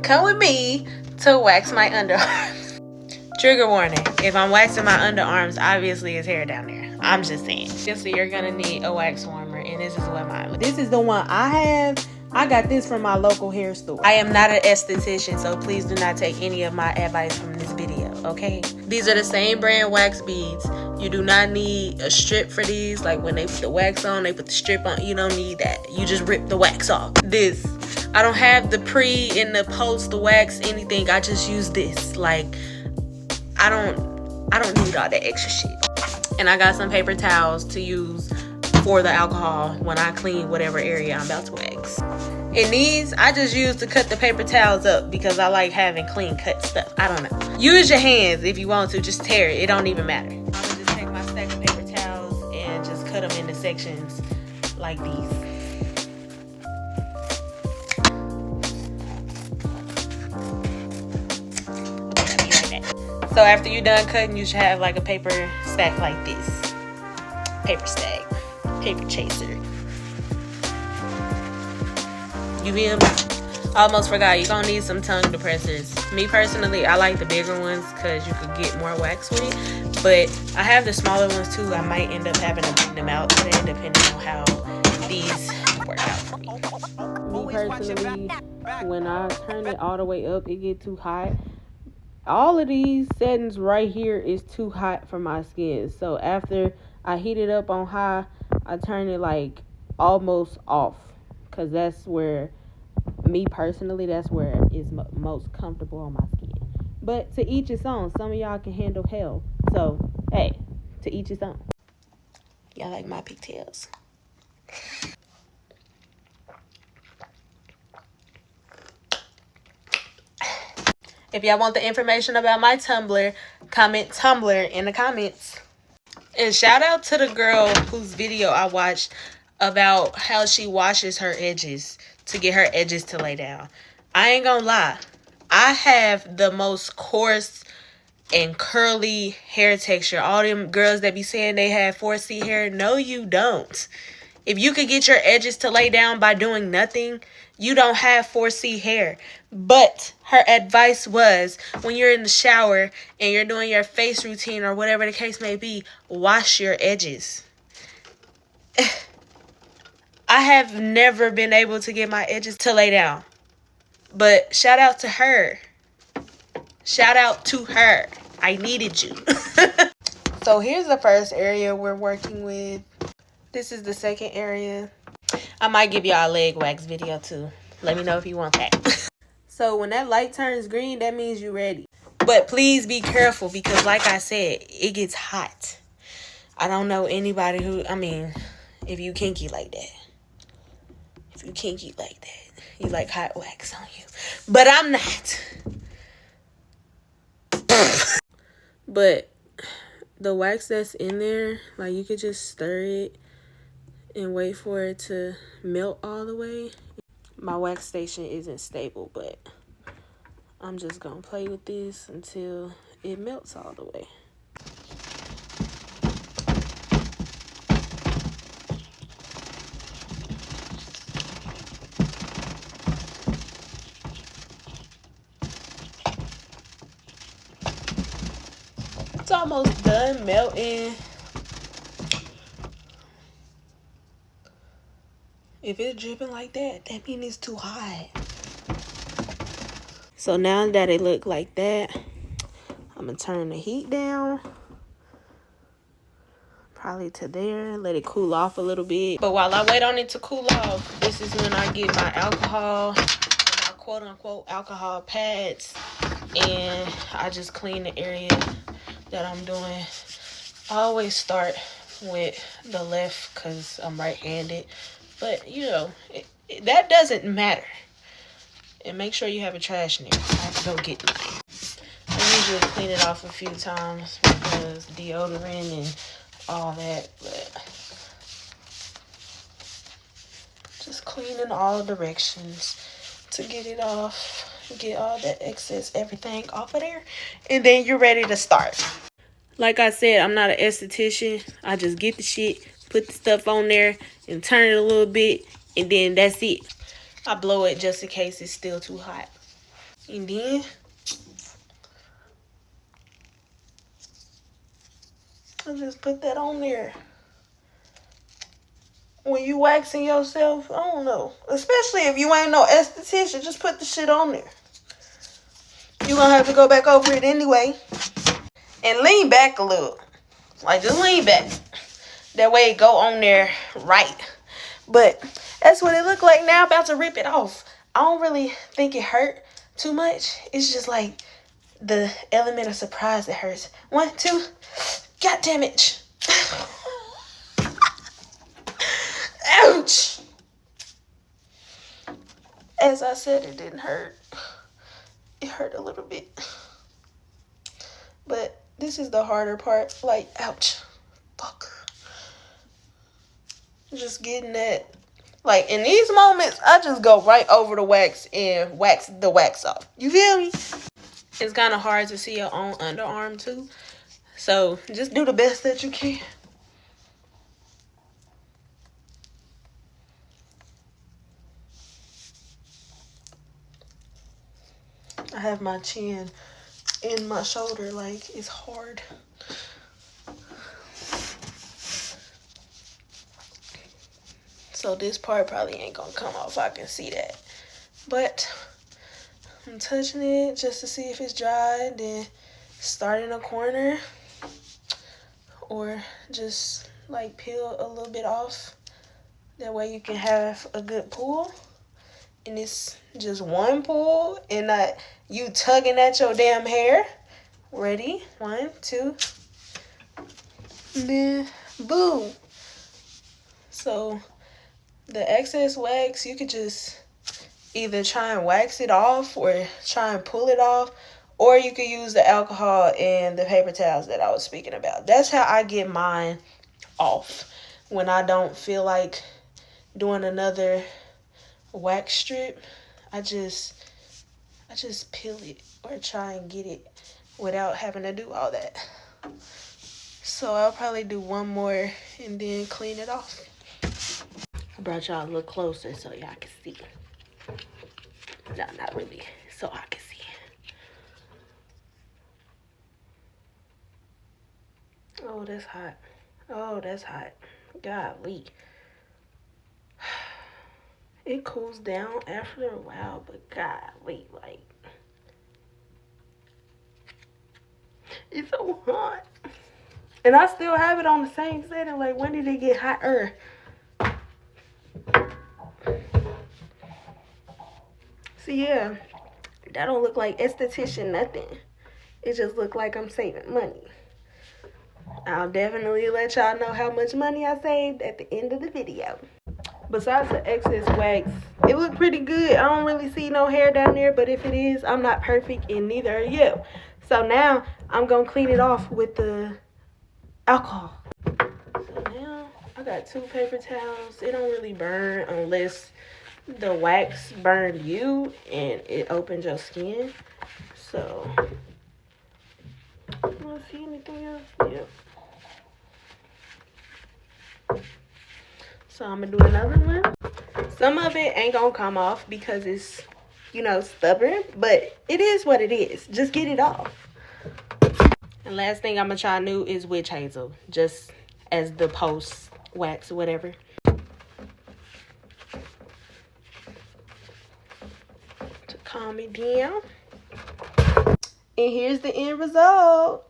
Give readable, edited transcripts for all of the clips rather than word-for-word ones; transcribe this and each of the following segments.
come with me to wax my underarms. Trigger warning, if I'm waxing my underarms, obviously it's hair down there. I'm just saying. Obviously, you're gonna need a wax warmer, and this is what mine. This is the one I have. I got this from my local hair store. I am not an esthetician, so please do not take any of my advice from this video, okay? These are the same brand wax beads. You do not need a strip for these. Like when they put the wax on, they put the strip on. You don't need that. You just rip the wax off. This, I don't have the pre and the post, the wax, anything. I just use this. Like, I don't need all that extra shit. And I got some paper towels to use for the alcohol when I clean whatever area I'm about to wax. And these, I just use to cut the paper towels up because I like having clean cut stuff. I don't know. Use your hands if you want to. Just tear it. It don't even matter. I'm gonna just take my stack of paper towels and just cut them into sections like these. So after you're done cutting, you should have like a paper stack like this. Paper stack. Paper chaser. You feel me? Almost forgot, you're gonna need some tongue depressors. Me personally, I like the bigger ones because you could get more wax with it. But I have the smaller ones too. I might end up having to bring them out today depending on how these work out for me. Me personally, when I turn it all the way up, it gets too hot. All of these settings right here is too hot for my skin. So after I heat it up on high, I turn it like almost off. Because that's where, me personally, that's where it's most comfortable on my skin. But to each its own. Some of y'all can handle hell. So, hey, to each its own. Y'all like my pigtails? If y'all want the information about my Tumblr, comment Tumblr in the comments. And shout out to the girl whose video I watched about how she washes her edges to get her edges to lay down. I ain't gonna lie. I have the most coarse and curly hair texture. All them girls that be saying they have 4C hair, no you don't. If you could get your edges to lay down by doing nothing, you don't have 4C hair. But her advice was, when you're in the shower and you're doing your face routine or whatever the case may be, wash your edges. I have never been able to get my edges to lay down. But shout out to her. Shout out to her. I needed you. So here's the first area we're working with. This is the second area. I might give y'all a leg wax video too. Let me know if you want that. So when that light turns green, that means you're ready. But please be careful because like I said, it gets hot. I don't know anybody who, if you kinky like that. If you kinky like that. You like hot wax on you. But I'm not. But the wax that's in there, like you could just stir it and wait for it to melt all the way. My wax station isn't stable, but I'm just gonna play with this until it melts all the way. It's almost done melting. If it's dripping like that, that means it's too hot. So now that it look like that, I'm gonna turn the heat down. Probably to there, let it cool off a little bit. But while I wait on it to cool off, this is when I get my alcohol, my quote unquote alcohol pads, and I just clean the area that I'm doing. I always start with the left because I'm right-handed. But, you know, that doesn't matter. And make sure you have a trash in there. I have to go get mine. I usually clean it off a few times because deodorant and all that. But just clean in all directions to get it off. Get all that excess everything off of there. And then you're ready to start. Like I said, I'm not an esthetician. I just get the shit, put the stuff on there, and turn it a little bit, and then that's it. I blow it just in case it's still too hot. And then I just put that on there. When you waxing yourself, I don't know. Especially if you ain't no esthetician, just put the shit on there. You're gonna have to go back over it anyway. And lean back a little. Like, just lean back. That way it go on there right. But that's what it look like now. About to rip it off. I don't really think it hurt too much. It's just like the element of surprise that hurts. 1, 2. God damn it. Ouch. As I said, it didn't hurt. It hurt a little bit. But this is the harder part. Like, ouch. Fuck. Just getting that. Like, in these moments, I just go right over the wax and wax the wax off. You feel me? It's kind of hard to see your own underarm, too. So, just do the best that you can. I have my chin in my shoulder, like, it's hard. So this part probably ain't gonna come off. I can see that. But I'm touching it just to see if it's dry. Then start in a corner. Or just like peel a little bit off. That way you can have a good pull. And it's just one pull. And not you tugging at your damn hair. Ready? 1, 2. And then boom. So the excess wax, you could just either try and wax it off or try and pull it off, or you could use the alcohol and the paper towels that I was speaking about. That's how I get mine off when I don't feel like doing another wax strip. I just peel it or try and get it without having to do all that. So I'll probably do one more and then clean it off. I brought y'all a little closer so y'all can see. No, not really. So I can see. Oh, that's hot. Oh, that's hot. Golly. It cools down after a while, but golly, like, it's so hot. And I still have it on the same setting. Like, when did it get hotter? So yeah, that don't look like esthetician nothing. It just look like I'm saving money. I'll definitely let y'all know how much money I saved at the end of the video. Besides the excess wax, it looked pretty good. I don't really see no hair down there, but if it is, I'm not perfect and neither are you. So now I'm gonna clean it off with the alcohol. So now I got 2 paper towels. It don't really burn unless the wax burned you and it opened your skin. So, you don't see anything else? Yep. So I'm gonna do another one. Some of it ain't gonna come off because it's, you know, stubborn, but it is what it is. Just get it off. And last thing I'm gonna try new is witch hazel, just as the post wax or whatever. To calm it down. And here's the end result.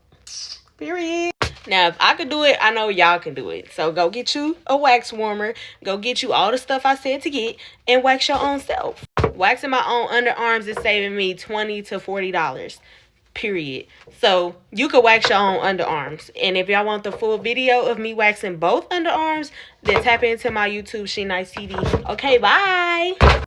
Period. Now, if I could do it, I know y'all can do it. So go get you a wax warmer. Go get you all the stuff I said to get and wax your own self. Waxing my own underarms is saving me $20 to $40. Period. So you could wax your own underarms. And if y'all want the full video of me waxing both underarms, then tap into my YouTube She Nice TV. Okay, bye.